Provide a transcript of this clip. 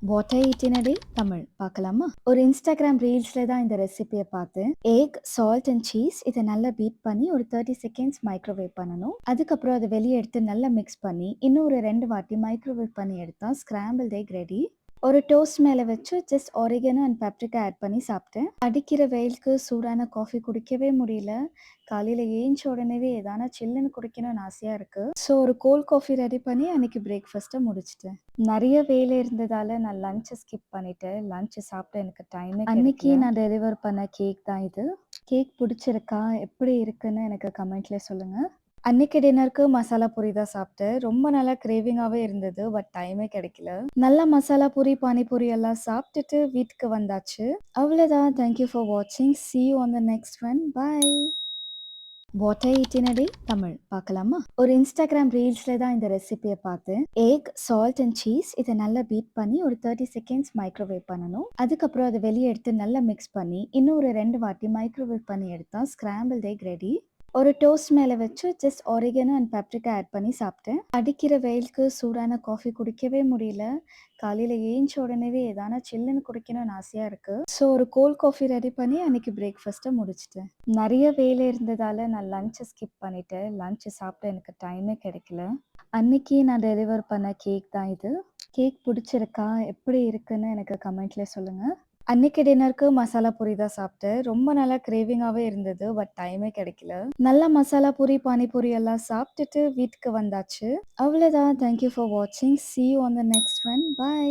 What I eat in a day Tamil பார்க்கலாமா? ஒரு Instagram ரீல்ஸ்ல தான் இந்த ரெசிபிய பார்த்தேன். எக், சால்ட் அண்ட் சீஸ் இத நல்லா பீட் பண்ணி ஒரு 30 செகண்ட்ஸ் மைக்ரோவேவ் பண்ணணும். அதுக்கப்புறம் அத வெளிய எடுத்து நல்லா மிக்ஸ் பண்ணி, இன்னும் ஒரு 2 வாட்டி மைக்ரோவேவ் பண்ணி எடுத்தா ஸ்கிராம்பிள்ட் எக் ரெடி. ஒரு டோஸ்ட் மேல வச்சு ஜஸ்ட் ஆரிகனோ அண்ட் பெப்ரிகா ஆட் பண்ணி சாப்பிட்டேன். அடிக்கிற வெயிலுக்கு சூடான காஃபி குடிக்கவே முடியல. காலையில ஏஞ்ச உடனேவே எதானா சில்லுன்னு குடிக்கணும்னு ஆசையா இருக்கு. ஸோ ஒரு கோல்ட் காஃபி ரெடி பண்ணி அன்னைக்கு பிரேக்ஃபாஸ்ட்ட முடிச்சுட்டேன். நெறைய வேலை இருந்ததால நான் லஞ்ச்ச ஸ்கிப் பண்ணிட்டேன். லஞ்ச் சாப்பிட எனக்கு டைமே கிடைக்கல. அன்னைக்கு நான் டெலிவர் பண்ண கேக் தான் இது. கேக் பிடிச்சிருக்கா? எப்படி இருக்குன்னு எனக்கு கமெண்ட்ல சொல்லுங்க. அன்னைக்கு டின்னருக்கு மசாலா பூரி தான் சாப்பிட்டேன். ரொம்ப நாளா கிரேவிங்காவே இருந்தது. பட் டைமே கிடைக்கல. நல்லா மசாலா பூரி, பானிபூரி எல்லாம் சாப்பிட்டுட்டு வீட்டுக்கு வந்தாச்சு. அவ்வளோதான். தேங்க் யூ ஃபார் வாட்சிங். See you on the next one. Bye. What I eat in a day Tamil பார்க்கலாமா? ஒரு இன்ஸ்டாகிராம் ரீல்ஸ்ல தான் இந்த ரெசிபிய பார்த்தேன். எக், சால்ட் அண்ட் சீஸ் இத நல்லா பீட் பண்ணி ஒரு 30 செகண்ட்ஸ் மைக்ரோவேவ் பண்ணணும். அதுக்கப்புறம் அத வெளிய எடுத்து நல்லா மிக்ஸ் பண்ணி, இன்னும் ஒரு 2 வாட்டி மைக்ரோவேவ் பண்ணி எடுத்தா ஸ்கிராம்பிள்ட் எக் ரெடி. ஒரு டோஸ்ட் மேல வச்சு ஜஸ்ட் ஆரிகனோ அண்ட் பெப்ரிகா ஆட் பண்ணி சாப்பிட்டேன். அடிக்கிற வெயிலுக்கு சூடான காஃபி குடிக்கவே முடியல. காலையில ஏஞ்ச உடனேவே எதானா சில்லுன்னு குடிக்கணும்னு ஆசையா இருக்கு. ஸோ ஒரு கோல்ட் காஃபி ரெடி பண்ணி அன்னைக்கு பிரேக்ஃபாஸ்ட்ட முடிச்சுட்டேன். நெறைய வேலை இருந்ததால நான் லஞ்ச்ச ஸ்கிப் பண்ணிட்டேன். லஞ்ச் சாப்பிட எனக்கு டைமே கிடைக்கல. அன்னைக்கு நான் டெலிவர் பண்ண கேக் தான் இது. கேக் பிடிச்சிருக்கா? எப்படி இருக்குன்னு எனக்கு கமெண்ட்ல சொல்லுங்க. அன்னைக்கு டின்னருக்கு மசாலா பூரி தான் சாப்பிட்டேன். ரொம்ப நாளா கிரேவிங்காவே இருந்தது. பட் டைமே கிடைக்கல. நல்லா மசாலா பூரி, பானிபூரி எல்லாம் சாப்பிட்டுட்டு வீட்டுக்கு வந்தாச்சு. அவ்வளோதான். தேங்க் யூ ஃபார் வாட்சிங். See you on the next one. By.